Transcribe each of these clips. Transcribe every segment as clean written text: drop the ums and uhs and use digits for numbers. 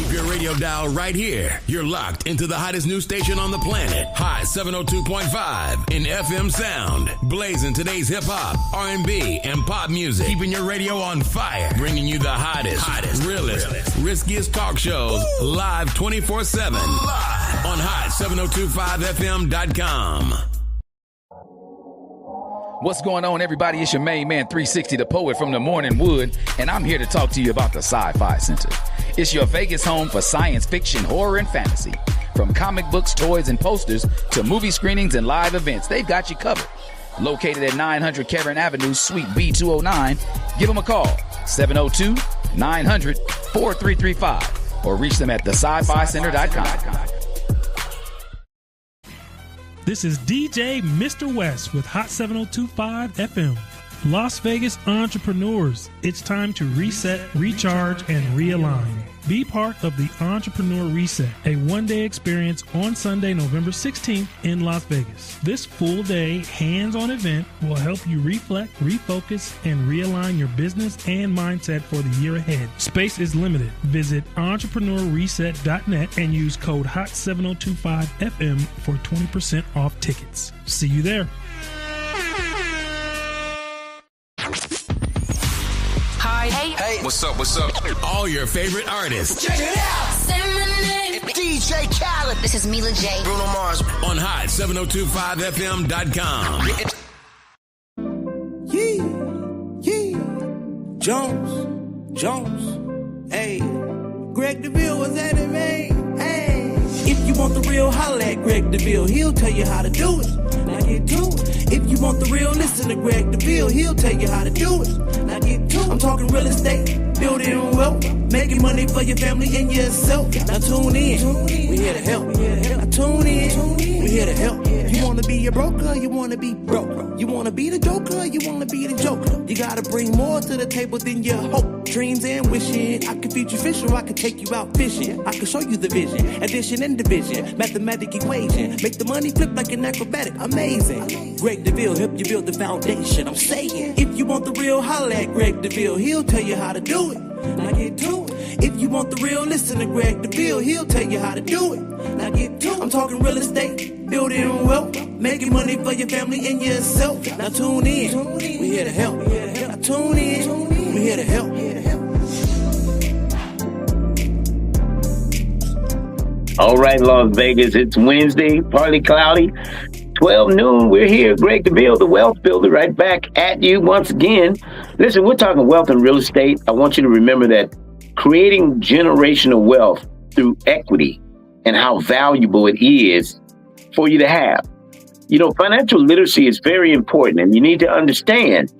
Keep your radio dial right here. You're locked into the hottest news station on the planet. Hot 702.5 in FM sound. Blazing today's hip hop, R&B, and pop music. Keeping your radio on fire. Bringing you the hottest, realest, riskiest talk shows live 24/7 on hot7025fm.com. What's going on, everybody? It's your main man, 360, the poet from the Morning Wood, and I'm here to talk to you about the Sci-Fi Center. It's your Vegas home for science fiction, horror, and fantasy. From comic books, toys, and posters to movie screenings and live events, they've got you covered. Located at 900 Cameron Avenue, Suite B209, give them a call, 702-900-4335, or reach them at thescificenter.com. This is DJ Mr. West with Hot 702.5 FM. Las Vegas entrepreneurs, it's time to reset, recharge, and realign. Be part of the Entrepreneur Reset, a one-day experience on Sunday, November 16th in Las Vegas. This full-day, hands-on event will help you reflect, refocus, and realign your business and mindset for the year ahead. Space is limited. Visit entrepreneurreset.net and use code HOT7025FM for 20% off tickets. See you there. Hi. Hey. What's up? All your favorite artists. Check it out. Say my name. DJ Khaled. This is Mila J. Bruno Mars. On hot7025fm.com. Yeah. Jones. Hey. Greg Deville was at it, man. Hey. If you want the real, holla at Greg Deville. He'll tell you how to do it. Now get to it. If you want the real, listen to Greg Deville. He'll tell you how to do it. Now get to it. I'm talking real estate, building wealth, making money for your family and yourself. Now tune in. We here to help. Now tune in. We here to help. You wanna be a broker, you wanna be broke. You wanna be the joker, you wanna be the joker. You gotta bring more to the table than your hope, dreams, and wishing. I can feed you fish or I can take you out fishing. I can show you the vision, addition and division, mathematic equation. Make the money flip like an acrobatic, amazing. Greg Deville help you build the foundation. I'm saying, if you want the real, holla at Greg Deville. He'll tell you how to do it. Now get to it. If you want the real, listen to Greg Deville. He'll tell you how to do it. Now get to it. I'm talking real estate, building wealth, making money for your family and yourself. Now tune in. We here to help. Now tune in. We here to help. All right, Las Vegas, it's Wednesday, partly cloudy, 12 noon. We're here, Greg Deville, the Wealth Builder, right back at you once again. Listen, we're talking wealth and real estate. I want you to remember that creating generational wealth through equity and how valuable it is for you to have. You know, financial literacy is very important, and you need to understand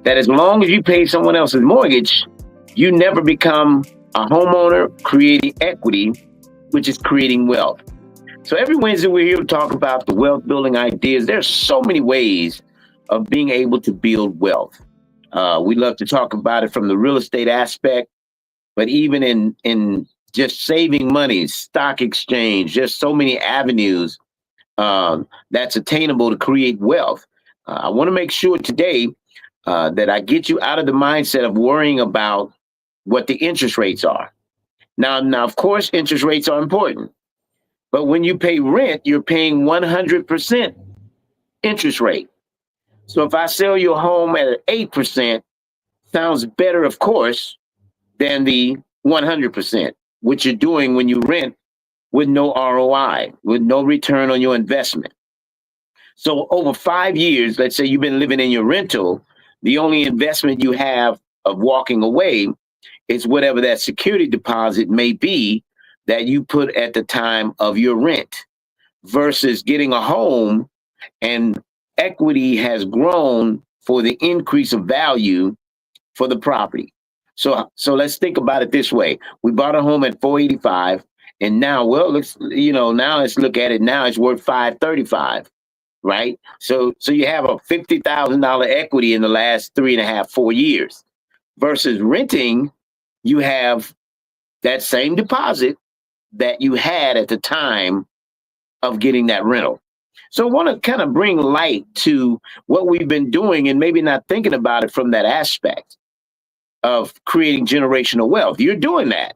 that as long as you pay someone else's mortgage, you never become a homeowner creating equity, which is creating wealth. So every Wednesday, we're here to talk about the wealth building ideas. There's so many ways of being able to build wealth. We love to talk about it from the real estate aspect, but even in just saving money, stock exchange, just so many avenues that's attainable to create wealth. I want to make sure today that I get you out of the mindset of worrying about what the interest rates are. Now, of course, interest rates are important. But when you pay rent, you're paying 100% interest rate. So if I sell your home at 8%, sounds better, of course, than the 100%, which you're doing when you rent with no ROI, with no return on your investment. So over 5 years, let's say you've been living in your rental, the only investment you have of walking away is whatever that security deposit may be that you put at the time of your rent, versus getting a home and equity has grown for the increase of value for the property. So let's think about it this way. We bought a home at $485, and now, well, let's look at it now. It's worth $535, right? So you have a $50,000 equity in the last 3.5, 4 years, versus renting. You have that same deposit that you had at the time of getting that rental. So I want to kind of bring light to what we've been doing and maybe not thinking about it from that aspect of creating generational wealth. You're doing that.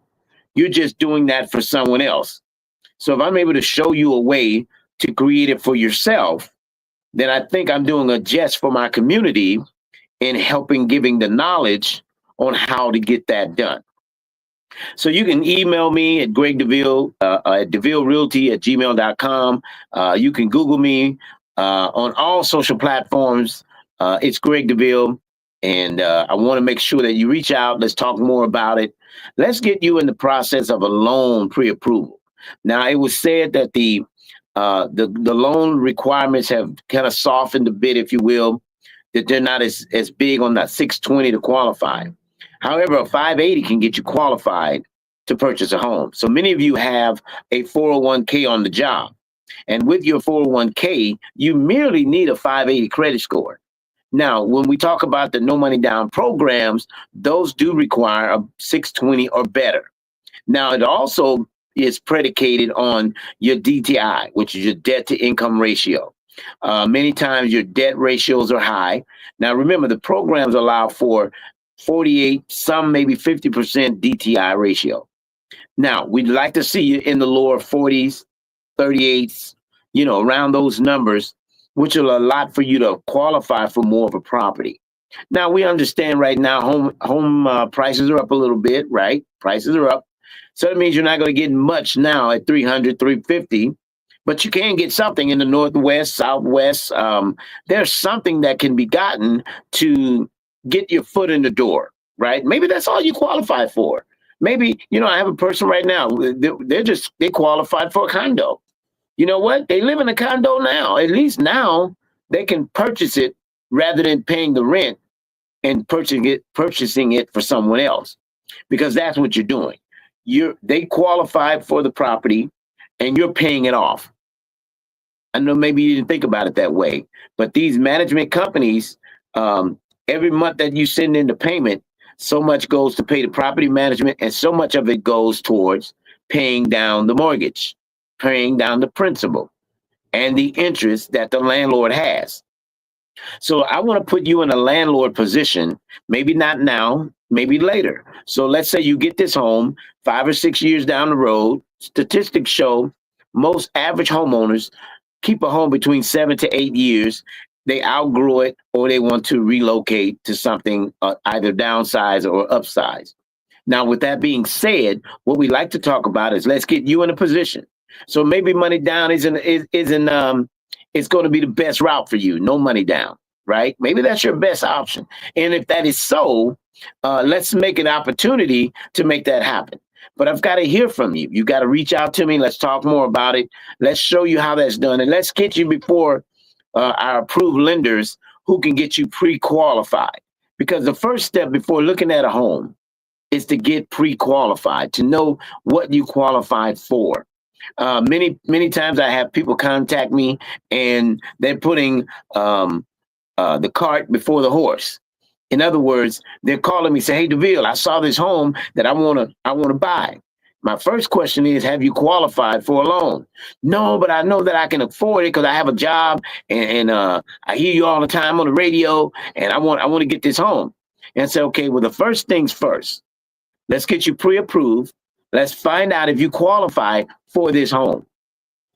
You're just doing that for someone else. So if I'm able to show you a way to create it for yourself, then I think I'm doing a jest for my community in helping giving the knowledge on how to get that done. So you can email me at Greg Deville at DevilleRealty@gmail.com. You can Google me on all social platforms. It's Greg Deville. And I want to make sure that you reach out. Let's talk more about it. Let's get you in the process of a loan pre-approval. Now, it was said that the loan requirements have kind of softened a bit, if you will, that they're not as big on that 620 to qualify. However, a 580 can get you qualified to purchase a home. So many of you have a 401k on the job. And with your 401k, you merely need a 580 credit score. Now, when we talk about the no money down programs, those do require a 620 or better. Now, it also is predicated on your DTI, which is your debt to income ratio. Many times your debt ratios are high. Now, remember, the programs allow for 48, some maybe 50% DTI ratio. Now, we'd like to see you in the lower 40s, 38s, around those numbers, which will allow for you to qualify for more of a property. Now, we understand right now home prices are up a little bit, right? Prices are up. So that means you're not going to get much now at 300, 350, but you can get something in the Northwest, Southwest. There's something that can be gotten to get your foot in the door, right? Maybe that's all you qualify for. Maybe, I have a person right now, they qualified for a condo. You know what? They live in a condo now. At least now they can purchase it rather than paying the rent and purchasing it for someone else, because that's what you're doing. They qualified for the property and you're paying it off. I know maybe you didn't think about it that way, but these management companies, every month that you send in the payment, so much goes to pay the property management and so much of it goes towards paying down the mortgage, paying down the principal and the interest that the landlord has. So I want to put you in a landlord position, maybe not now, maybe later. So let's say you get this home 5 or 6 years down the road. Statistics show most average homeowners keep a home between 7 to 8 years. They outgrow it or they want to relocate to something either downsize or upsize. Now, with that being said, what we like to talk about is let's get you in a position. So maybe money down it's going to be the best route for you. No money down, right? Maybe that's your best option. And if that is so, let's make an opportunity to make that happen. But I've got to hear from you. You got to reach out to me. Let's talk more about it. Let's show you how that's done. And let's get you before our approved lenders who can get you pre-qualified. Because the first step before looking at a home is to get pre-qualified, to know what you qualified for. Many times I have people contact me and they're putting the cart before the horse. In other words, they're calling me, say, "Hey, Deville, I saw this home that I want to buy." My first question is, have you qualified for a loan? No, but I know that I can afford it because I have a job and I hear you all the time on the radio and I want to get this home. And say, okay, well, the first things first, let's get you pre-approved. Let's find out if you qualify for this home.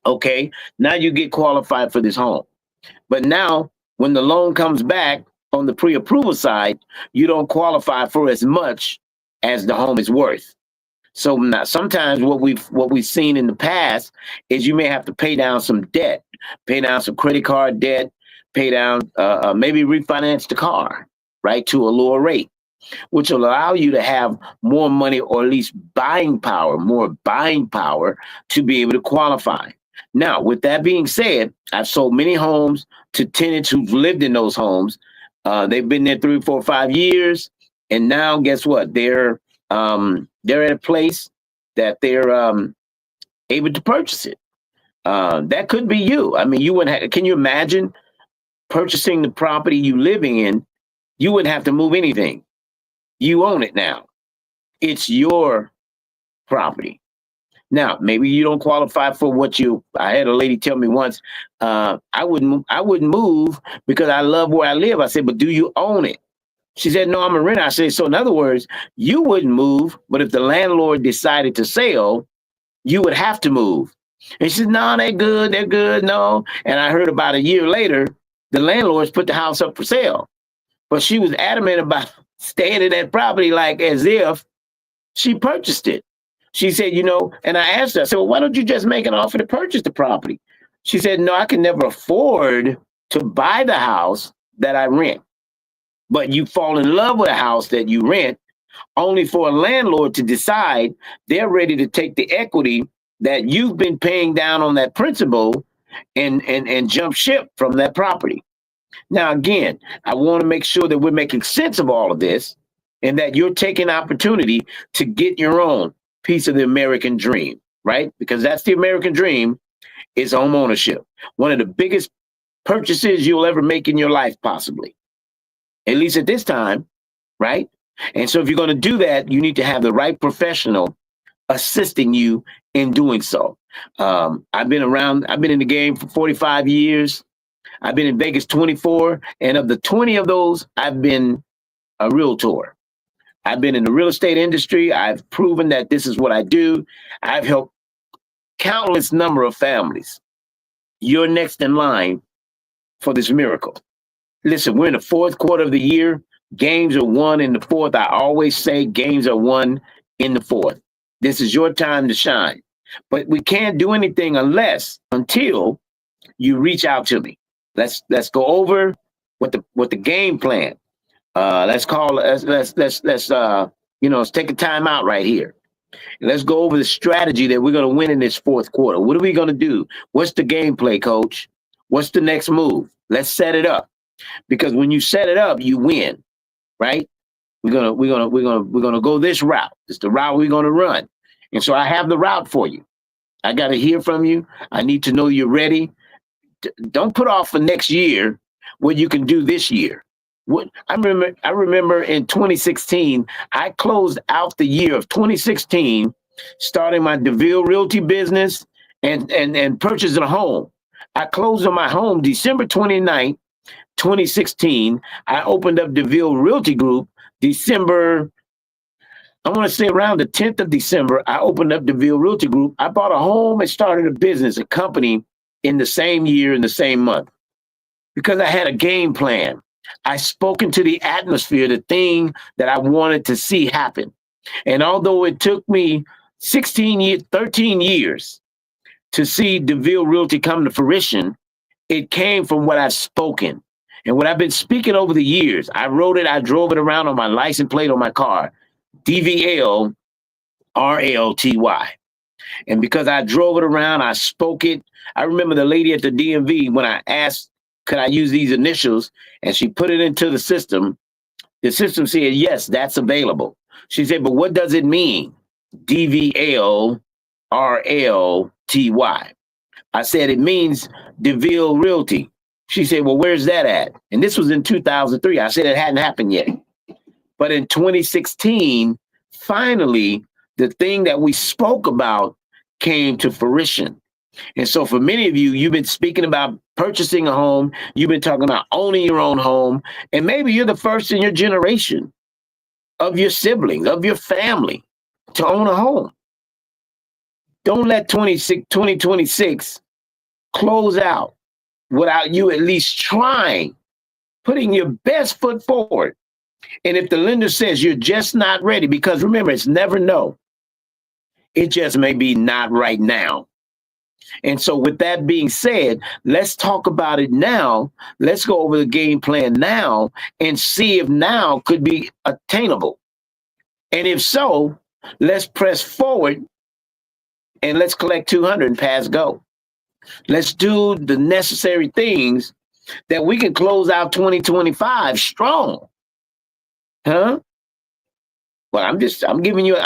Okay, now you get qualified for this home. But now when the loan comes back on the pre-approval side, you don't qualify for as much as the home is worth. So now sometimes what we've seen in the past is you may have to pay down some debt, pay down some credit card debt, pay down, maybe refinance the car, right, to a lower rate, which will allow you to have more money or at least more buying power to be able to qualify. Now, with that being said, I've sold many homes to tenants who've lived in those homes. They've been there 3, 4, 5 years. And now guess what? They're at a place that they're able to purchase it. That could be you. I mean, can you imagine purchasing the property you living in? You wouldn't have to move anything. You own it now. It's your property. Now, maybe you don't qualify for I had a lady tell me once, I wouldn't move because I love where I live. I said, but do you own it? She said, no, I'm a renter. I said, so in other words, you wouldn't move, but if the landlord decided to sell, you would have to move. And she said, no, they're good, no. And I heard about a year later, the landlords put the house up for sale. But she was adamant about staying in that property like as if she purchased it. She said, and I asked her, I said, well, why don't you just make an offer to purchase the property? She said, no, I can never afford to buy the house that I rent. But you fall in love with a house that you rent only for a landlord to decide they're ready to take the equity that you've been paying down on that principal and jump ship from that property. Now, again, I want to make sure that we're making sense of all of this and that you're taking opportunity to get your own piece of the American dream, right? Because that's the American dream is home ownership. One of the biggest purchases you'll ever make in your life, possibly. At least at this time, right? And so if you're going to do that, you need to have the right professional assisting you in doing so. I've been in the game for 45 years. I've been in Vegas 24. And of the 20 of those, I've been a realtor. I've been in the real estate industry. I've proven that this is what I do. I've helped countless number of families. You're next in line for this miracle. Listen, we're in the fourth quarter of the year. Games are won in the fourth. I always say games are won in the fourth. This is your time to shine. But we can't do anything until you reach out to me. Let's go over what the game plan. Let's take a time out right here. Let's go over the strategy that we're going to win in this fourth quarter. What are we going to do? What's the game play, coach? What's the next move? Let's set it up. Because when you set it up, you win, right? We're gonna go this route. It's the route we're gonna run. And so I have the route for you. I got to hear from you. I need to know you're ready. Don't put off for next year what you can do this year. I remember in 2016, I closed out the year of 2016, starting my Deville realty business and purchasing a home. I closed on my home December 29th, 2016. I opened up Deville Realty Group December, I want to say around the 10th of December, I opened up Deville Realty Group. I bought a home and started a business, a company in the same year, in the same month, because I had a game plan. I spoke into the atmosphere, the thing that I wanted to see happen. And although it took me 13 years to see Deville Realty come to fruition, it came from what I've spoken. And what I've been speaking over the years, I wrote it, I drove it around on my license plate on my car, Deville, RLTY. And because I drove it around, I spoke it. I remember the lady at the DMV, when I asked, could I use these initials? And she put it into the system. The system said, yes, that's available. She said, but what does it mean? DVL, RLTY. I said, it means Deville Realty. She said, well, where's that at? And this was in 2003. I said it hadn't happened yet. But in 2016, finally, the thing that we spoke about came to fruition. And so for many of you, you've been speaking about purchasing a home. You've been talking about owning your own home. And maybe you're the first in your generation of your siblings, of your family to own a home. Don't let 2026 close out without you at least trying, putting your best foot forward. And if the lender says you're just not ready, because remember, it's never no. It just may be not right now. And so with that being said, let's talk about it now. Let's go over the game plan now and see if now could be attainable. And if so, let's press forward and let's collect 200 and pass go. Let's do the necessary things that we can close out 2025 strong. Huh? Well, I'm giving you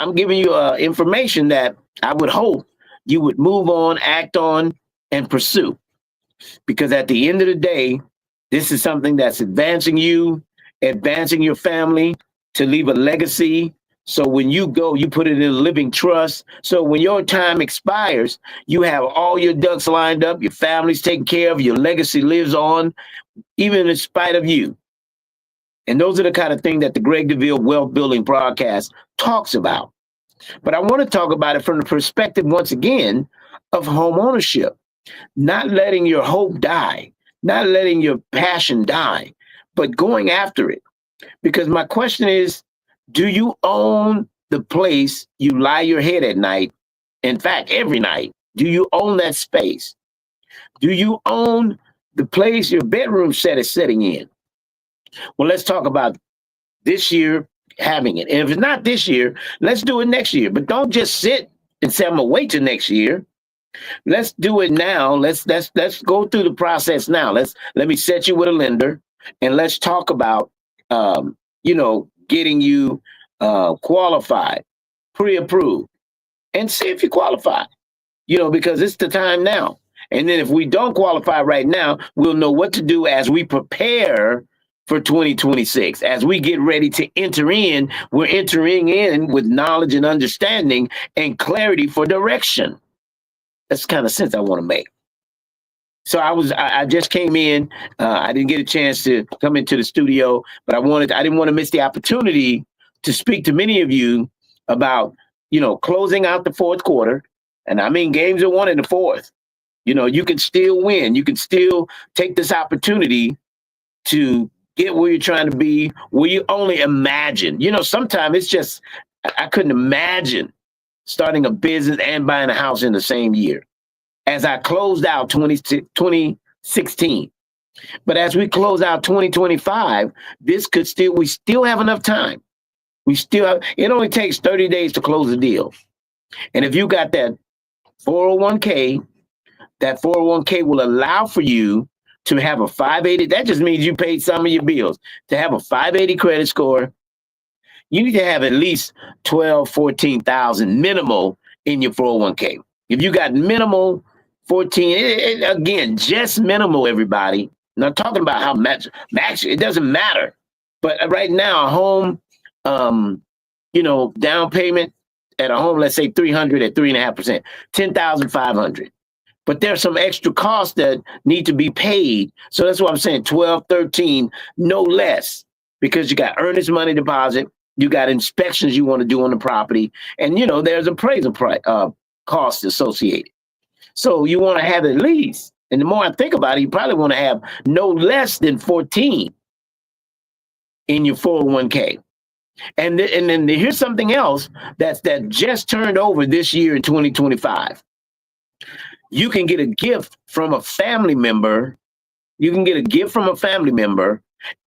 information that I would hope you would move on, act on, and pursue. Because at the end of the day, this is something that's advancing you, advancing your family, to leave a legacy. So when you go, you put it in a living trust. So when your time expires, you have all your ducks lined up, your family's taken care of, your legacy lives on, even in spite of you. And those are the kind of things that the Greg Deville Wealth Building broadcast talks about. But I want to talk about it from the perspective, once again, of home ownership, not letting your hope die, not letting your passion die, but going after it. Because my question is, do you own the place you lie your head at night? In fact, every night, do you own that space? Do you own the place your bedroom set is sitting in? Well, let's talk about this year having it. And if it's not this year, let's do it next year. But don't just sit and say, I'm gonna wait till next year. Let's do it now. Let's go through the process now. Let me set you with a lender, and let's talk about getting you qualified, pre-approved, and see if you qualify. Because it's the time now. And then if we don't qualify right now, we'll know what to do as we prepare for 2026. As we get ready to enter in, we're entering in with knowledge and understanding and clarity for direction. That's the kind of sense I want to make. So I just came in. I didn't get a chance to come into the studio, but I didn't want to miss the opportunity to speak to many of you about, closing out the fourth quarter. And I mean, games are won in the fourth. You can still win. You can still take this opportunity to get where you're trying to be, where you only imagine. Sometimes it's just, I couldn't imagine starting a business and buying a house in the same year as I closed out 2016. But as we close out 2025, we still have enough time. It only takes 30 days to close a deal. And if you got that 401k, that 401k will allow for you to have a 580. That just means you paid some of your bills. To have a 580 credit score, you need to have at least 12, 14,000 minimal in your 401k. If you got minimal 14, again, just minimal, everybody. I'm not talking about how much, max, it doesn't matter. But right now, a home, down payment at a home, let's say 300 at 3.5%, 10,500. But there's some extra costs that need to be paid. So that's what I'm saying, 12, 13, no less, because you got earnest money deposit, you got inspections you want to do on the property, and there's appraisal costs associated. So you want to have at least, and the more I think about it, you probably want to have no less than 14 in your 401k. And then here's something else that just turned over this year in 2025. You can get a gift from a family member.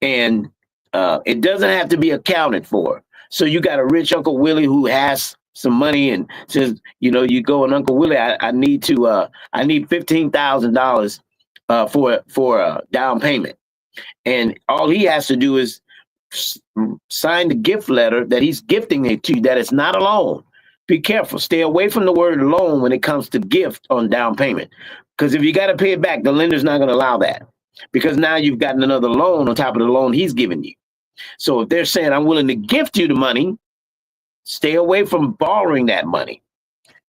And it doesn't have to be accounted for. So you got a rich Uncle Willie who has some money and says, you go and Uncle Willie, I need $15,000 for a down payment. And all he has to do is sign the gift letter that he's gifting it to you, that it's not a loan. Be careful. Stay away from the word loan when it comes to gift on down payment. Because if you got to pay it back, the lender's not going to allow that. Because now you've gotten another loan on top of the loan he's giving you. So if they're saying, I'm willing to gift you the money, stay away from borrowing that money.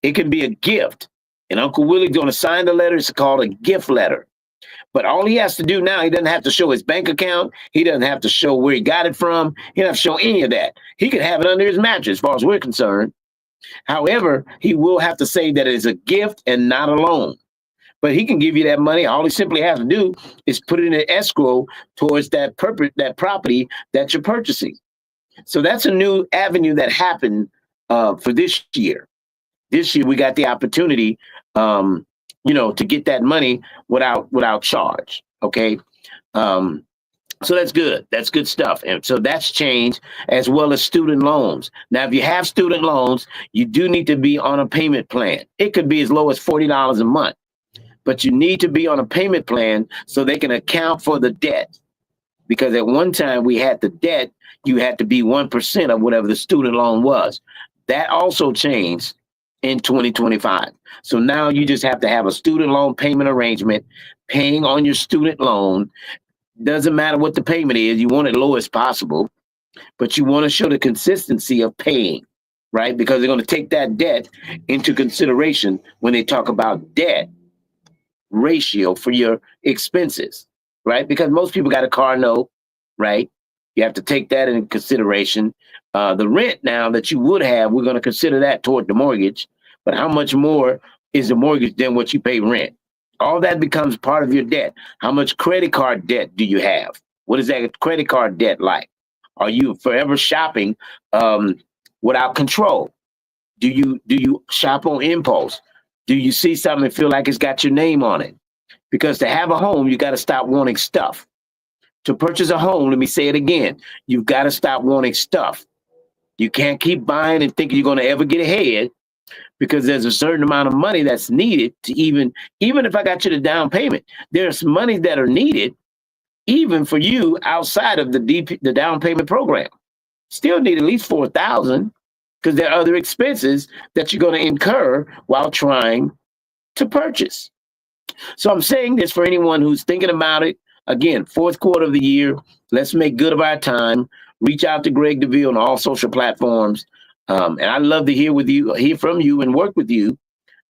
It can be a gift. And Uncle Willie's going to sign the letter. It's called a gift letter. But all he has to do now, he doesn't have to show his bank account. He doesn't have to show where he got it from. He doesn't have to show any of that. He can have it under his mattress as far as we're concerned. However, he will have to say that it's a gift and not a loan. But he can give you that money. All he simply has to do is put it in an escrow towards that property that you're purchasing. So that's a new avenue that happened for this year. This year we got the opportunity, to get that money without charge. Okay. So that's good. That's good stuff. And so that's changed, as well as student loans. Now, if you have student loans, you do need to be on a payment plan. It could be as low as $40 a month, but you need to be on a payment plan so they can account for the debt. Because at one time we had the debt, you had to be 1% of whatever the student loan was. That also changed in 2025. So now you just have to have a student loan payment arrangement, paying on your student loan. Doesn't matter what the payment is. You want it low as possible, but you want to show the consistency of paying, right? Because they're going to take that debt into consideration when they talk about debt ratio for your expenses, right? Because most people got a car note, right? You have to take that into consideration. The rent now that you would have, we're going to consider that toward the mortgage. But how much more is the mortgage than what you pay rent? All that becomes part of your debt. How much credit card debt do you have? What is that credit card debt like? Are you forever shopping without control? Do you shop on impulse? Do you see something and feel like it's got your name on it? Because to have a home, you got to stop wanting stuff. To purchase a home, let me say it again, you've got to stop wanting stuff. You can't keep buying and thinking you're going to ever get ahead, because there's a certain amount of money that's needed to even if I got you the down payment, there's money that are needed even for you outside of the down payment program. Still need at least $4,000, because there are other expenses that you're going to incur while trying to purchase. So I'm saying this for anyone who's thinking about it. Again, fourth quarter of the year, let's make good of our time. Reach out to Greg Deville on all social platforms. And I'd love to hear from you and work with you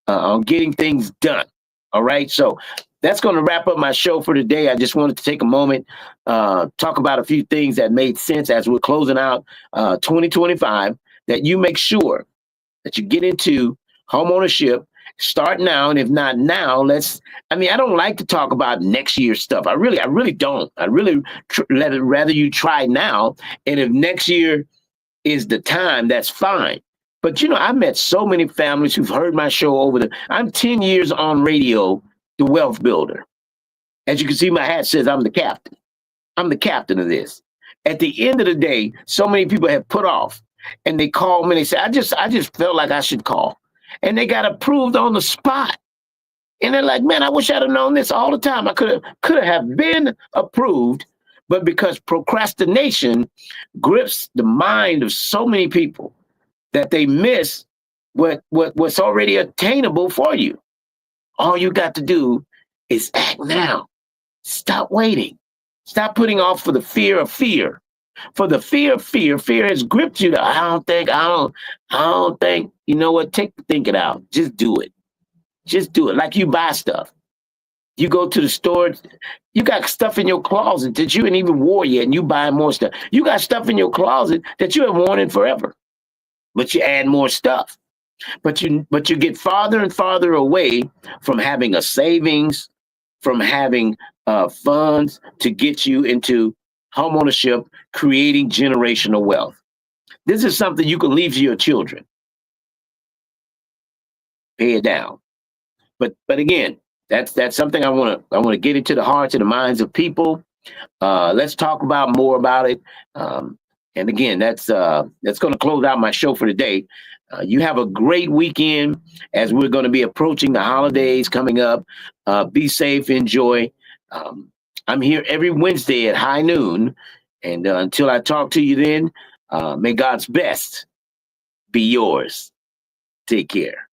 on getting things done. All right. So that's going to wrap up my show for today. I just wanted to take a moment, talk about a few things that made sense as we're closing out 2025, that you make sure that you get into homeownership. Start now, and if not now, I don't like to talk about next year's stuff. I really don't. I really rather you try now, and if next year is the time, that's fine. But I've met so many families who've heard my show I'm 10 years on radio, the Wealth Builder. As you can see, my hat says I'm the captain. I'm the captain of this. At the end of the day, so many people have put off, and they call me and they say, I just felt like I should call. And they got approved on the spot. And they're like, man, I wish I'd have known this all the time. I could have been approved, but because procrastination grips the mind of so many people that they miss what's already attainable for you. All you got to do is act now. Stop waiting. Stop putting off for the fear of fear. For the fear of fear has gripped you. I don't think, you know what? Think it out. Just do it. Just do it. Like you buy stuff. You go to the store, you got stuff in your closet that you ain't even wore yet, and you buy more stuff. You got stuff in your closet that you haven't worn in forever, but you add more stuff. But you get farther and farther away from having a savings, from having funds to get you into homeownership, creating generational wealth. This is something you can leave to your children. Pay it down. But again, that's something I want to get into the hearts and the minds of people. Let's talk more about it. And again, that's going to close out my show for today. You have a great weekend as we're going to be approaching the holidays coming up. Be safe, enjoy. I'm here every Wednesday at high noon. And until I talk to you then, may God's best be yours. Take care.